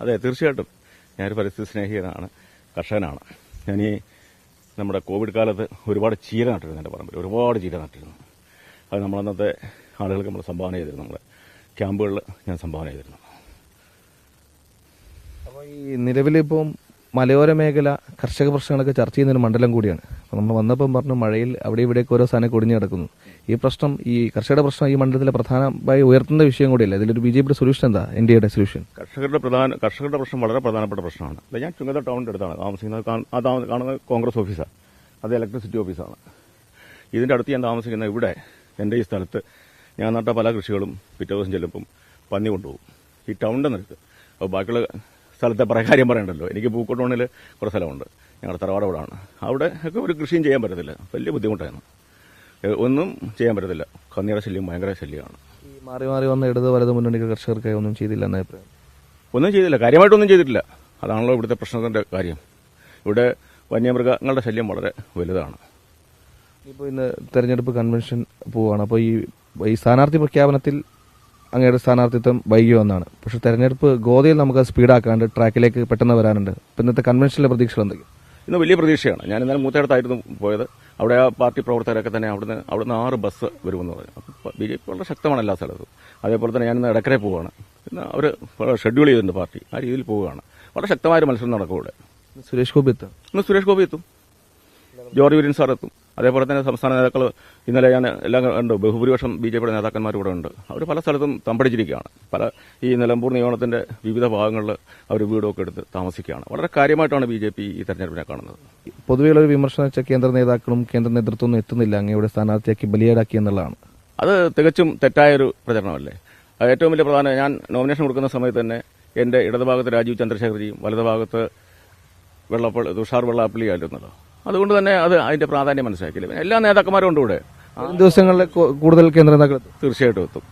അതെ, തീർച്ചയായിട്ടും. ഞാനൊരു പരിസ്ഥിതി സ്നേഹിതനാണ്, കർഷകനാണ്. ഞാനീ നമ്മുടെ കോവിഡ് കാലത്ത് ഒരുപാട് ചീര നട്ടിരുന്നു. എൻ്റെ പറമ്പിൽ ഒരുപാട് ചീര നട്ടിരുന്നു. അത് നമ്മളന്നത്തെ ആളുകൾക്ക് നമ്മൾ സംഭാവന ചെയ്തിരുന്നു. നമ്മുടെ ക്യാമ്പുകളിൽ ഞാൻ സംഭാവന ചെയ്തിരുന്നു. അപ്പോൾ ഈ നിലവിലിപ്പം മലയോര മേഖല കർഷക പ്രശ്നങ്ങളൊക്കെ ചർച്ച ചെയ്യുന്ന ഒരു മണ്ഡലം കൂടിയാണ്. അപ്പോൾ നമ്മൾ വന്നപ്പം പറഞ്ഞു മഴയിൽ അവിടെ ഇവിടെയൊക്കെ ഓരോ സാധനം കൊടിഞ്ഞു കിടക്കുന്നു. ഈ പ്രശ്നം, ഈ കർഷകരുടെ പ്രശ്നം ഈ മണ്ഡലത്തിലെ പ്രധാനമായി ഉയർത്തുന്ന വിഷയം കൂടിയല്ല. ഇതിലൊരു ബിജെപിയുടെ സൊല്യൂഷൻ എന്താ? എൻഡിഎയുടെ സൊല്യൂഷൻ? കർഷകരുടെ പ്രശ്നം വളരെ പ്രധാനപ്പെട്ട പ്രശ്നമാണ്. ഞാൻ ചുങ്കത ടൗണിന്റെ അടുത്താണ് താമസിക്കുന്നത്. കാണുന്ന കോൺഗ്രസ് ഓഫീസാണ്, അത് ഇലക്ട്രിസിറ്റി ഓഫീസാണ്. ഇതിന്റെ അടുത്ത് ഞാൻ താമസിക്കുന്ന ഇവിടെ എൻ്റെ ഈ സ്ഥലത്ത് ഞാൻ നട്ട പല കൃഷികളും പിറ്റേ ദിവസം ചെല്ലുമ്പം പന്നി കൊണ്ടുപോകും. ഈ ടൗണിന്റെ നിരക്ക്. അപ്പോൾ ബാക്കിയുള്ള സ്ഥലത്തെ കാര്യം പറയണ്ടല്ലോ. എനിക്ക് പൂക്കോട്ടോണിൽ കുറേ സ്ഥലമുണ്ട്, ഞങ്ങളുടെ തറവാടോടാണ്. അവിടെ ഒക്കെ ഒരു കൃഷിയും ചെയ്യാൻ പറ്റത്തില്ല, വലിയ ബുദ്ധിമുട്ടാണ്. ഒന്നും ചെയ്യാൻ പറ്റത്തില്ല. കന്നിയുടെ ശല്യം ഭയങ്കര ശല്യമാണ്. ഈ മാറി മാറി വന്ന ഇടത് വലത് മുന്നണി കർഷകർക്ക് ഒന്നും ചെയ്തില്ല എന്ന അഭിപ്രായം? ഒന്നും ചെയ്തില്ല, കാര്യമായിട്ടൊന്നും ചെയ്തിട്ടില്ല. അതാണല്ലോ ഇവിടുത്തെ പ്രശ്നത്തിന്റെ കാര്യം. ഇവിടെ വന്യമൃഗങ്ങളുടെ ശല്യം വളരെ വലുതാണ്. ഇപ്പോൾ ഇന്ന് തെരഞ്ഞെടുപ്പ് കൺവെൻഷൻ പോവുകയാണ്. അപ്പോൾ ഈ സ്ഥാനാർത്ഥി പ്രഖ്യാപനത്തിൽ അങ്ങയുടെ സ്ഥാനാർത്ഥിത്വം വൈകി വന്നാണ്. പക്ഷെ തെരഞ്ഞെടുപ്പ് ഗോതയിൽ നമുക്ക് സ്പീഡാക്കാണ്ട് ട്രാക്കിലേക്ക് പെട്ടെന്ന് വരാനുണ്ട്. ഇപ്പം ഇന്നത്തെ കൺവെൻഷനിലെ പ്രതീക്ഷകൾ എന്തൊക്കെയാണ്? ഇന്ന് വലിയ പ്രതീക്ഷയാണ്. ഞാൻ ഇന്നലെ മൂത്തേടത്തായിരുന്നു പോയത്. അവിടെ ആ പാർട്ടി പ്രവർത്തകരൊക്കെ തന്നെ അവിടുന്ന് 6 ബസ് വരുമെന്ന് പറഞ്ഞു. അപ്പോൾ ബിജെപി വളരെ ശക്തമാണ് എല്ലാ സ്ഥലത്തും. അതേപോലെ തന്നെ ഞാനിന്ന് ഇടക്കരെ പോവുകയാണ്. ഇന്ന് അവർ ഷെഡ്യൂൾ ചെയ്തിട്ടുണ്ട് പാർട്ടി, ആ രീതിയിൽ പോവുകയാണ്. വളരെ ശക്തമായ മത്സരം നടക്കും ഇവിടെ. സുരേഷ് ഗോപി എത്തും. ഇന്ന് സുരേഷ് ഗോപി എത്തും, ജോർജ് കുര്യൻ സാർ എത്തും. അതേപോലെ തന്നെ സംസ്ഥാന നേതാക്കൾ ഇന്നലെ ഞാൻ എല്ലാം കണ്ടു. ബഹുഭൂരിപക്ഷം ബിജെപിയുടെ നേതാക്കന്മാർ ഇവിടെ ഉണ്ട്. അവർ പല സ്ഥലത്തും തമ്പടിച്ചിരിക്കുകയാണ്. ഈ നിലമ്പൂർ നിയമനത്തിന്റെ വിവിധ ഭാഗങ്ങളിൽ അവർ വീടൊക്കെ എടുത്ത് താമസിക്കുകയാണ്. വളരെ കാര്യമായിട്ടാണ് ബിജെപി ഈ തെരഞ്ഞെടുപ്പിനെ കാണുന്നത്. പൊതുവെയുള്ള ഒരു വിമർശനം വെച്ചാൽ കേന്ദ്ര നേതാക്കളും കേന്ദ്ര നേതൃത്വമൊന്നും എത്തുന്നില്ല, അങ്ങയുടെ സ്ഥാനാർത്ഥിയാക്കി ബലിയേടാക്കി എന്നുള്ളതാണ്. അത് തികച്ചും തെറ്റായൊരു പ്രചരണമല്ലേ. ഏറ്റവും വലിയ പ്രധാനം, ഞാൻ നോമിനേഷൻ കൊടുക്കുന്ന സമയത്ത് തന്നെ എന്റെ ഇടതുഭാഗത്ത് രാജീവ് ചന്ദ്രശേഖർജിയും വലതുഭാഗത്ത് തുഷാർ വെള്ളാപ്പള്ളിയായിരുന്നല്ലോ. അതുകൊണ്ട് തന്നെ അതിന്റെ പ്രാധാന്യം മനസ്സിലാക്കിയില്ല. എല്ലാ നേതാക്കന്മാരും ഉണ്ട് ഇവിടെ. ദിവസങ്ങളിൽ കൂടുതൽ കേന്ദ്ര നേതാക്കൾ തീർച്ചയായിട്ടും എത്തും.